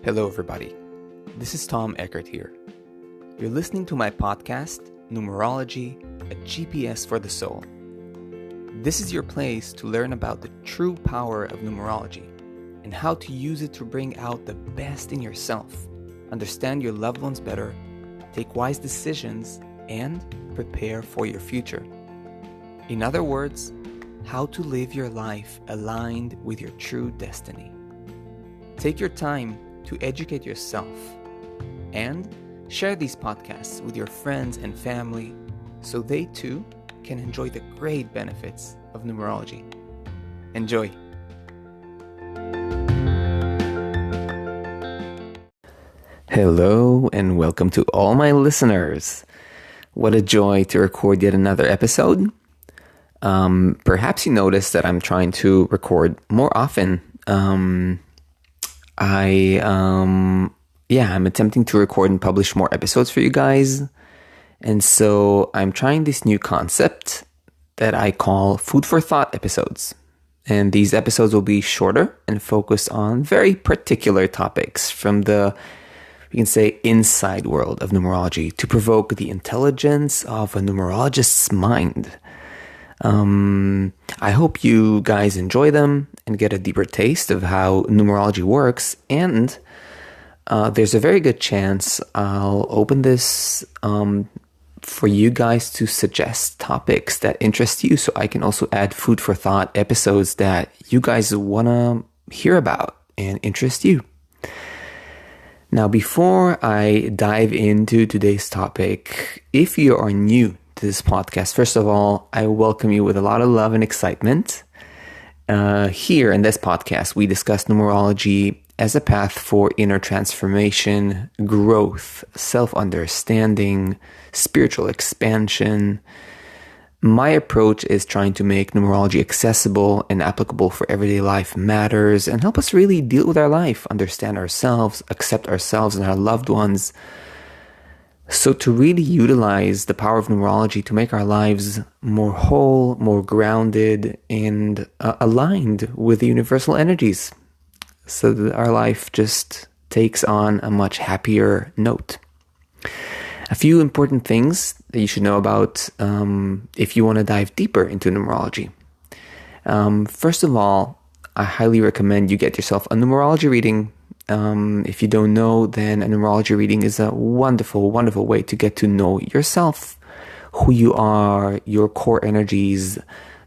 Hello, everybody. This is Tom Eckert here. You're listening to my podcast, Numerology, a GPS for the soul. This is your place to learn about the true power of numerology and how to use it to bring out the best in yourself, understand your loved ones better, take wise decisions, and prepare for your future. In other words, how to live your life aligned with your true destiny. Take your time to educate yourself and share these podcasts with your friends and family so they too can enjoy the great benefits of numerology. Enjoy! Hello and welcome to all my listeners. What a joy to record yet another episode. Perhaps you noticed that I'm trying to record more often. I'm attempting to record and publish more episodes for you guys. And so I'm trying this new concept that I call food for thought episodes. And these episodes will be shorter and focus on very particular topics from the, we can say, inside world of numerology to provoke the intelligence of a numerologist's mind. I hope you guys enjoy them and get a deeper taste of how numerology works. And there's a very good chance I'll open this for you guys to suggest topics that interest you, so I can also add food for thought episodes that you guys want to hear about and interest you. Now, before I dive into today's topic, if you are new to this podcast, first of all, I welcome you with a lot of love and excitement. Here in this podcast, we discuss numerology as a path for inner transformation, growth, self-understanding, spiritual expansion. My approach is trying to make numerology accessible and applicable for everyday life matters and help us really deal with our life, understand ourselves, accept ourselves and our loved ones. So to really utilize the power of numerology to make our lives more whole, more grounded, and aligned with the universal energies, so that our life just takes on a much happier note. A few important things that you should know about if you want to dive deeper into numerology. First of all, I highly recommend you get yourself a numerology reading. If you don't know, then a numerology reading is a wonderful, wonderful way to get to know yourself, who you are, your core energies,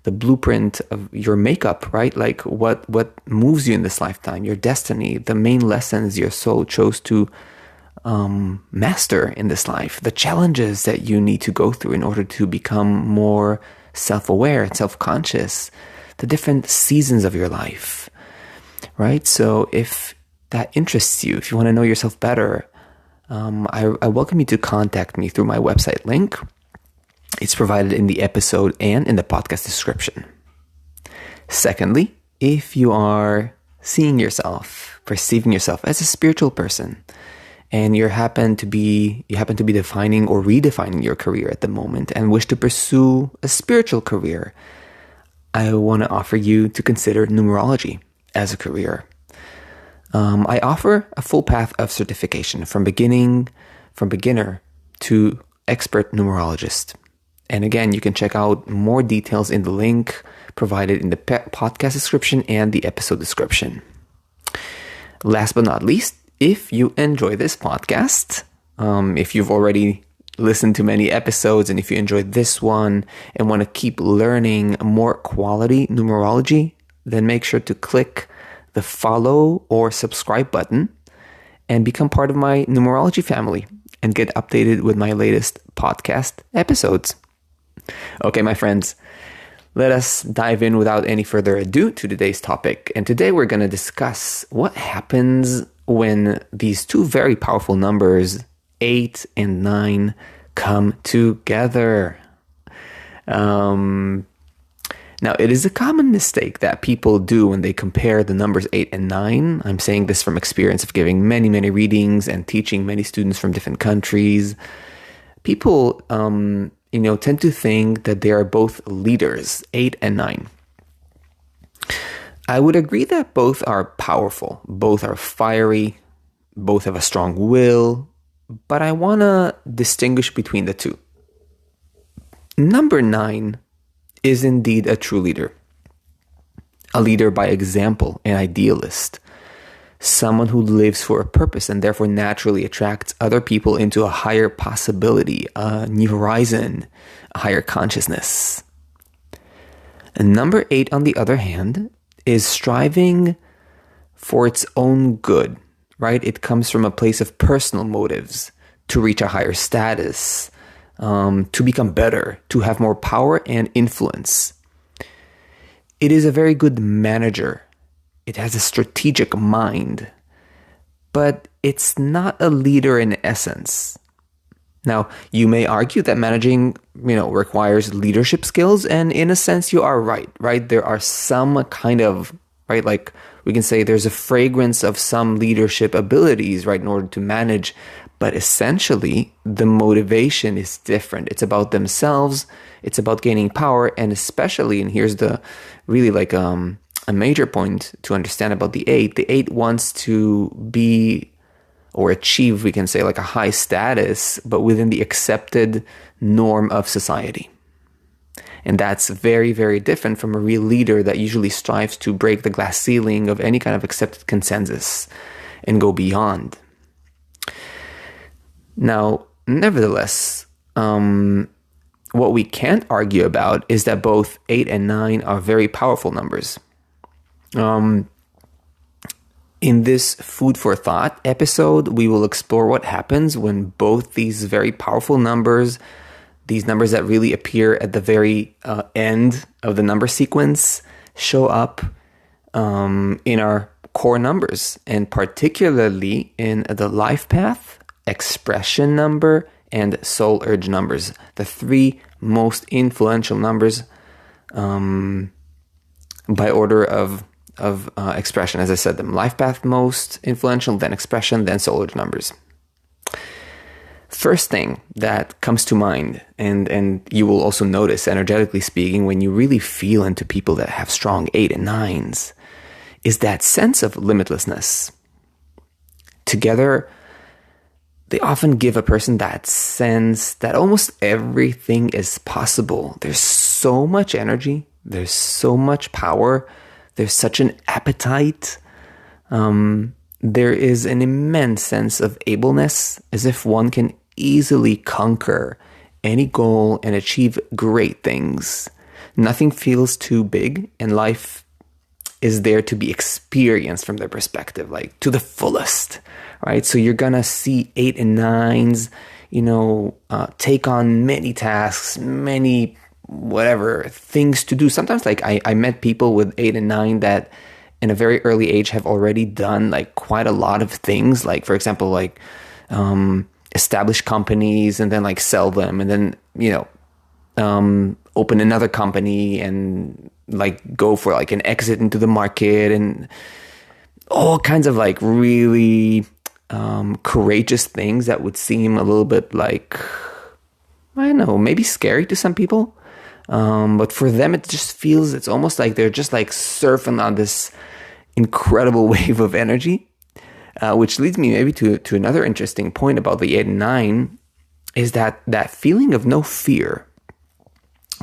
the blueprint of your makeup, right? Like what moves you in this lifetime, your destiny, the main lessons your soul chose to master in this life, the challenges that you need to go through in order to become more self-aware and self-conscious, the different seasons of your life, right? So if that interests you, if you want to know yourself better, I welcome you to contact me through my website link. It's provided in the episode and in the podcast description. Secondly, if you are seeing yourself, perceiving yourself as a spiritual person, and you happen to be defining or redefining your career at the moment and wish to pursue a spiritual career, I want to offer you to consider numerology as a career. I offer a full path of certification from beginner to expert numerologist. And again, you can check out more details in the link provided in the podcast description and the episode description. Last but not least, if you enjoy this podcast, if you've already listened to many episodes and if you enjoyed this one and want to keep learning more quality numerology, then make sure to click the follow or subscribe button and become part of my numerology family and get updated with my latest podcast episodes. Okay, my friends, let us dive in without any further ado to today's topic. And today we're going to discuss what happens when these two very powerful numbers, 8 and 9, come together. Now, it is a common mistake that people do when they compare the numbers 8 and 9. I'm saying this from experience of giving many, many readings and teaching many students from different countries. People, tend to think that they are both leaders, 8 and 9. I would agree that both are powerful, both are fiery, Both have a strong will, but I want to distinguish between the two. Number 9 is indeed a true leader. A leader by example, an idealist. Someone who lives for a purpose and therefore naturally attracts other people into a higher possibility, a new horizon, a higher consciousness. And number 8, on the other hand, is striving for its own good, right? It comes from a place of personal motives to reach a higher status, to become better, to have more power and influence. It is a very good manager. It has a strategic mind, but it's not a leader in essence. Now, you may argue that managing, requires leadership skills, and in a sense, you are right? There are some kind of, right, like we can say there's a fragrance of some leadership abilities, right, in order to manage, but essentially, the motivation is different. It's about themselves, it's about gaining power, and especially, and here's the really like a major point to understand about the 8 wants to be or achieve, we can say, like a high status, but within the accepted norm of society. And that's very, very different from a real leader that usually strives to break the glass ceiling of any kind of accepted consensus and go beyond. Now, nevertheless, what we can't argue about is that both 8 and 9 are very powerful numbers. In this Food for Thought episode, we will explore what happens when both these very powerful numbers, these numbers that really appear at the very end of the number sequence, show up in our core numbers, and particularly in the life path, expression number, and soul urge numbers, the 3 most influential numbers by order of expression. As I said, the life path most influential, then expression, then soul urge numbers. First thing that comes to mind, and you will also notice, energetically speaking, when you really feel into people that have strong 8 and 9s, is that sense of limitlessness. Together, they often give a person that sense that almost everything is possible. There's so much energy, there's so much power, there's such an appetite. There is an immense sense of ableness, as if one can easily conquer any goal and achieve great things. Nothing feels too big, and life is there to be experienced from their perspective, like to the fullest, right? So you're gonna see 8 and 9s, take on many tasks, many whatever things to do. Sometimes like I met people with 8 and 9 that in a very early age have already done like quite a lot of things. Like, for example, like establish companies and then like sell them, and then, open another company and like go for like an exit into the market, and all kinds of like really courageous things that would seem a little bit like, I don't know, maybe scary to some people. But for them, it just feels, it's almost like they're just like surfing on this incredible wave of energy, which leads me maybe to another interesting point about the 8 and 9, is that feeling of no fear.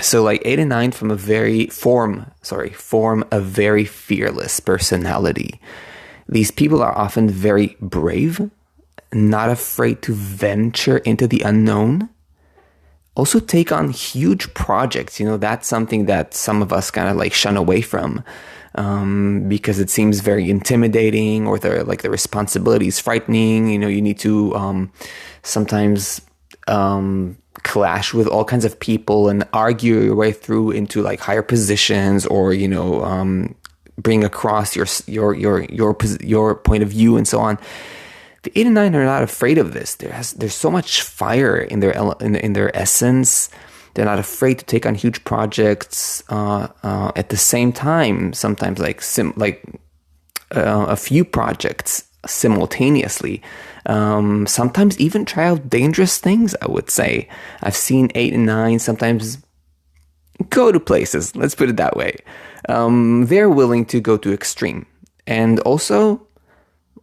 So like 8 and 9 form a very fearless personality. These people are often very brave, not afraid to venture into the unknown. Also take on huge projects. That's something that some of us kind of like shun away from because it seems very intimidating, or the responsibility is frightening. You need to sometimes clash with all kinds of people and argue your way through into like higher positions, or bring across your point of view and so on. The 8 and 9 are not afraid of this. There's so much fire in their essence. They're not afraid to take on huge projects. At the same time, sometimes a few projects simultaneously. Sometimes even try out dangerous things, I would say. I've seen 8 and 9 sometimes go to places. Let's put it that way. They're willing to go to extreme, and also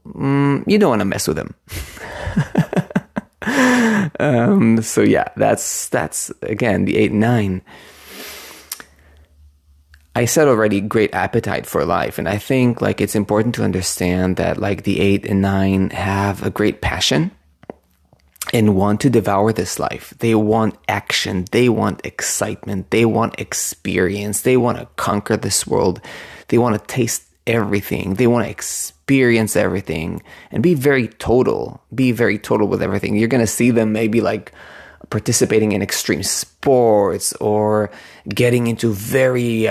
you don't want to mess with them. So yeah, that's again the 8 and 9. I said already, great appetite for life, and I think like it's important to understand that like the 8 and 9 have a great passion and want to devour this life. They want action, they want excitement, they want experience, they want to conquer this world, they want to taste everything, they want to experience everything and be very total with everything. You're going to see them maybe like participating in extreme sports or getting into very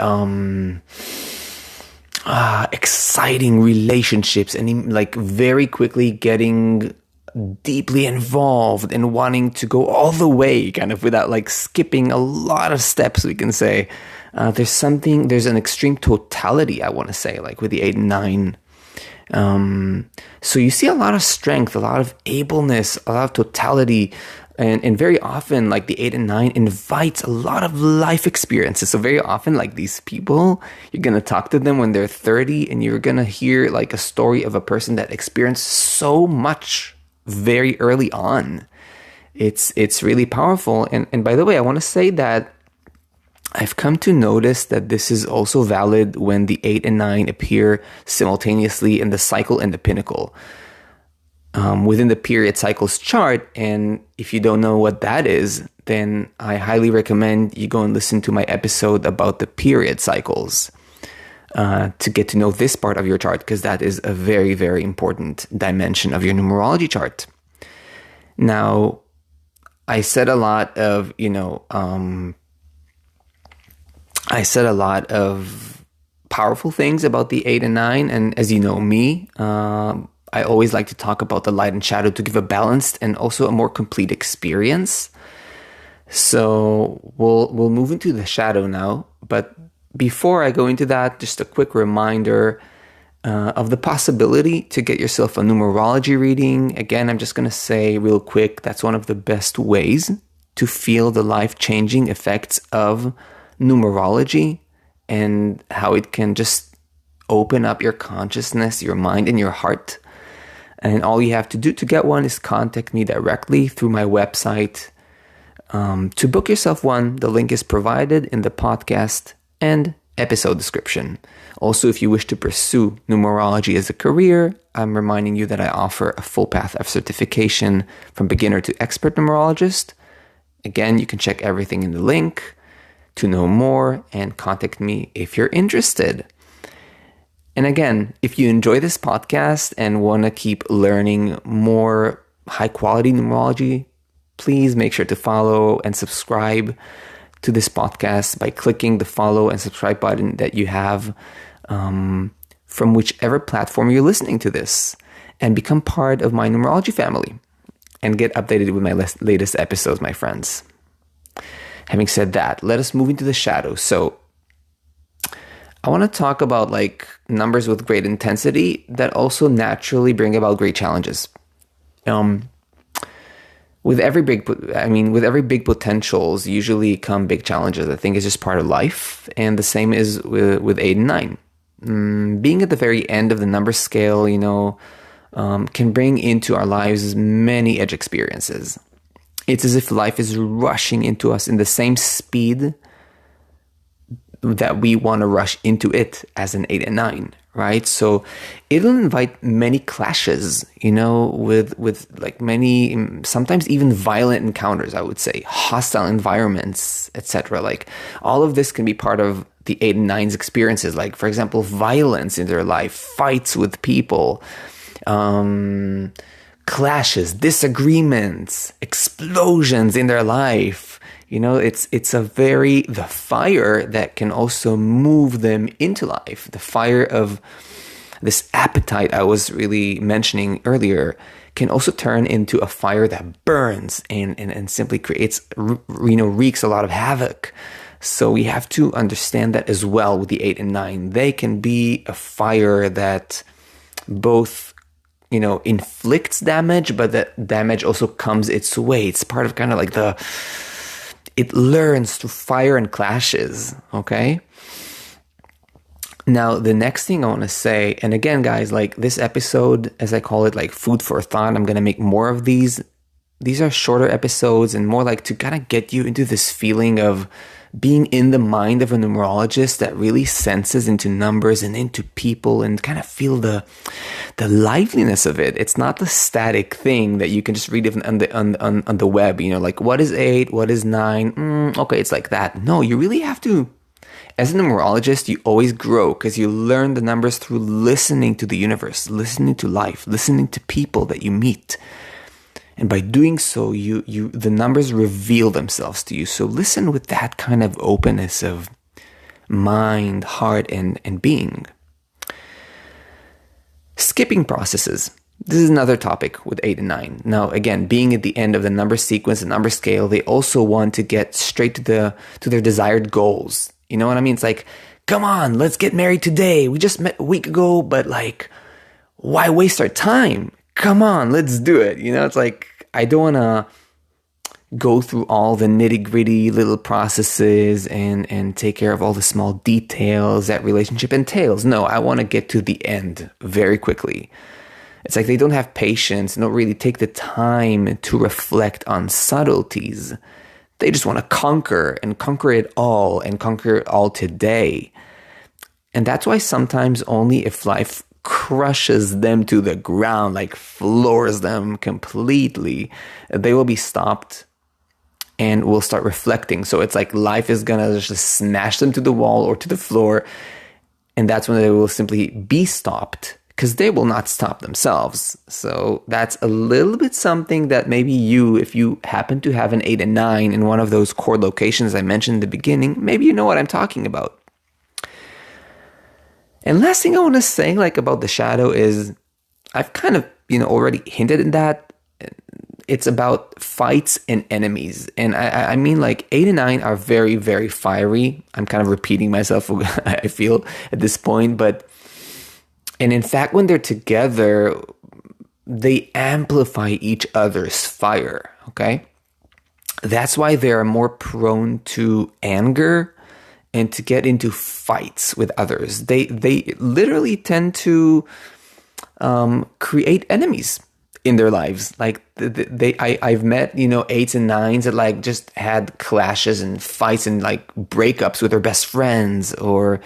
exciting relationships, and like very quickly getting deeply involved and wanting to go all the way, kind of without like skipping a lot of steps, we can say. There's an extreme totality, I want to say, like with the 8 and 9. So you see a lot of strength, a lot of ableness, a lot of totality. And very often, like the 8 and 9 invites a lot of life experiences. So very often, like these people, you're going to talk to them when they're 30 and you're going to hear like a story of a person that experienced so much very early on. It's really powerful. And by the way, I want to say that I've come to notice that this is also valid when the 8 and 9 appear simultaneously in the cycle and the pinnacle. Within the period cycles chart, and if you don't know what that is, then I highly recommend you go and listen to my episode about the period cycles to get to know this part of your chart, because that is a very, very important dimension of your numerology chart. Now, I said a lot of, powerful things about the 8 and 9, and as you know me, I always like to talk about the light and shadow to give a balanced and also a more complete experience. So we'll move into the shadow now. But before I go into that, just a quick reminder of the possibility to get yourself a numerology reading. Again, I'm just going to say real quick, that's one of the best ways to feel the life-changing effects of numerology and how it can just open up your consciousness, your mind, and your heart. And all you have to do to get one is contact me directly through my website. To book yourself one, the link is provided in the podcast and episode description. Also, if you wish to pursue numerology as a career, I'm reminding you that I offer a full path of certification from beginner to expert numerologist. Again, you can check everything in the link to know more and contact me if you're interested. And again, if you enjoy this podcast and want to keep learning more high quality numerology, please make sure to follow and subscribe to this podcast by clicking the follow and subscribe button that you have from whichever platform you're listening to this, and become part of my numerology family and get updated with my latest episodes, my friends. Having said that, let us move into the shadow. So I want to talk about like numbers with great intensity that also naturally bring about great challenges. With every big potentials usually come big challenges. I think it's just part of life, and the same is with 8 and 9. Being at the very end of the number scale, can bring into our lives many edge experiences. It's as if life is rushing into us in the same speed that we want to rush into it as an 8 and 9, right? So it'll invite many clashes, with like many, sometimes even violent encounters, I would say, hostile environments, etc. Like all of this can be part of the 8 and 9's experiences. Like, for example, violence in their life, fights with people, clashes, disagreements, explosions in their life. It's the fire that can also move them into life. The fire of this appetite I was really mentioning earlier can also turn into a fire that burns and simply creates, wreaks a lot of havoc. So we have to understand that as well with the 8 and 9. They can be a fire that both inflicts damage, but that damage also comes its way. It's part of kind of like it learns through fire and clashes, okay? Now, the next thing I want to say, and again, guys, like this episode, as I call it, like food for thought, I'm going to make more of these. These are shorter episodes and more like to kind of get you into this feeling of being in the mind of a numerologist that really senses into numbers and into people and kind of feel the liveliness of it. It's not the static thing that you can just read on the web, like what is 8, what is 9? Okay, it's like that. No, you really have to. As a numerologist, you always grow because you learn the numbers through listening to the universe, listening to life, listening to people that you meet. And by doing so, the numbers reveal themselves to you. So listen with that kind of openness of mind, heart, and being. Skipping processes. This is another topic with 8 and 9. Now, again, being at the end of the number sequence, the number scale, they also want to get straight to their desired goals. You know what I mean? It's like, come on, let's get married today. We just met a week ago, but like, why waste our time? Come on, let's do it. It's like, I don't want to go through all the nitty gritty little processes and take care of all the small details that relationship entails. No, I want to get to the end very quickly. It's like they don't have patience and don't really take the time to reflect on subtleties. They just want to conquer it all and conquer it all today. And that's why sometimes only if life crushes them to the ground, like floors them completely, they will be stopped and will start reflecting. So it's like life is going to just smash them to the wall or to the floor. And that's when they will simply be stopped because they will not stop themselves. So that's a little bit something that maybe if you happen to have an 8 and 9 in one of those core locations I mentioned in the beginning, maybe you know what I'm talking about. And last thing I want to say, like about the shadow, is I've kind of, already hinted at that. It's about fights and enemies. And I mean, like 8 and 9 are very, very fiery. I'm kind of repeating myself, I feel, at this point. And in fact, when they're together, they amplify each other's fire, okay? That's why they are more prone to anger and to get into fights with others. They literally tend to create enemies in their lives. Like I've met 8s and 9s that like just had clashes and fights and like breakups with their best friends, or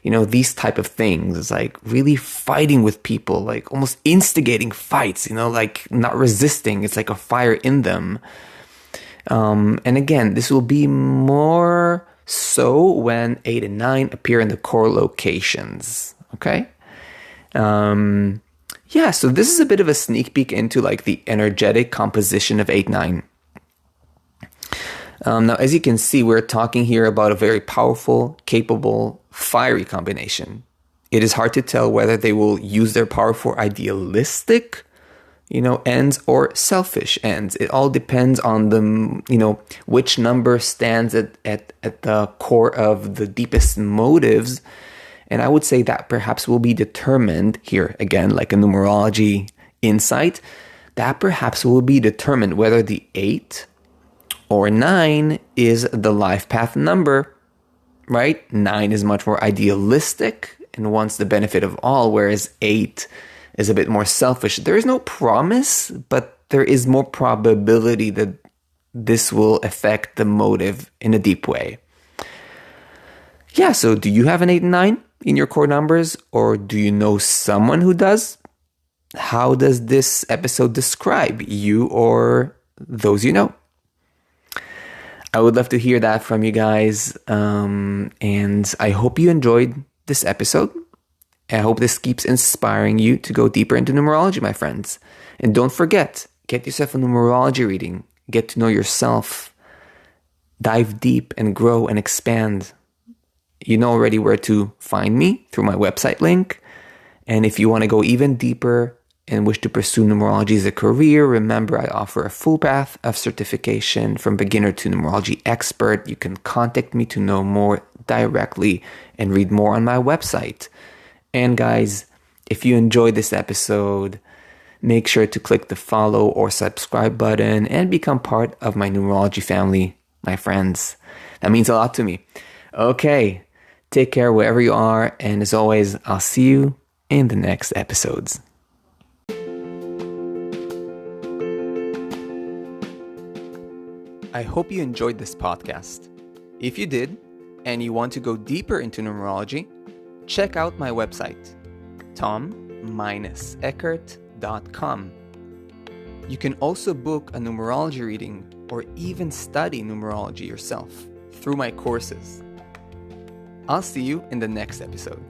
these type of things. It's like really fighting with people, like almost instigating fights. Like not resisting. It's like a fire in them. And again, this will be more so when 8 and 9 appear in the core locations, okay? So this is a bit of a sneak peek into like the energetic composition of 8-9. Now, as you can see, we're talking here about a very powerful, capable, fiery combination. It is hard to tell whether they will use their power for idealistic ends or selfish ends. It all depends on the, which number stands at the core of the deepest motives. And I would say that perhaps will be determined here, again, like a numerology insight, that perhaps will be determined whether the 8 or 9 is the life path number, right? 9 is much more idealistic and wants the benefit of all, whereas 8 is a bit more selfish. There is no promise, but there is more probability that this will affect the motive in a deep way. Yeah, so do you have an 8 and 9 in your core numbers, or do you know someone who does? How does this episode describe you or those you know? I would love to hear that from you guys, and I hope you enjoyed this episode. I hope this keeps inspiring you to go deeper into numerology, my friends. And don't forget, get yourself a numerology reading. Get to know yourself. Dive deep and grow and expand. You know already where to find me through my website link. And if you want to go even deeper and wish to pursue numerology as a career, remember I offer a full path of certification from beginner to numerology expert. You can contact me to know more directly and read more on my website. And guys, if you enjoyed this episode, make sure to click the follow or subscribe button and become part of my numerology family, my friends. That means a lot to me. Okay, Take care wherever you are, and as always, I'll see you in the next episodes. I hope you enjoyed this podcast. If you did, and you want to go deeper into numerology, check out my website, tom-eckert.com. You can also book a numerology reading or even study numerology yourself through my courses. I'll see you in the next episode.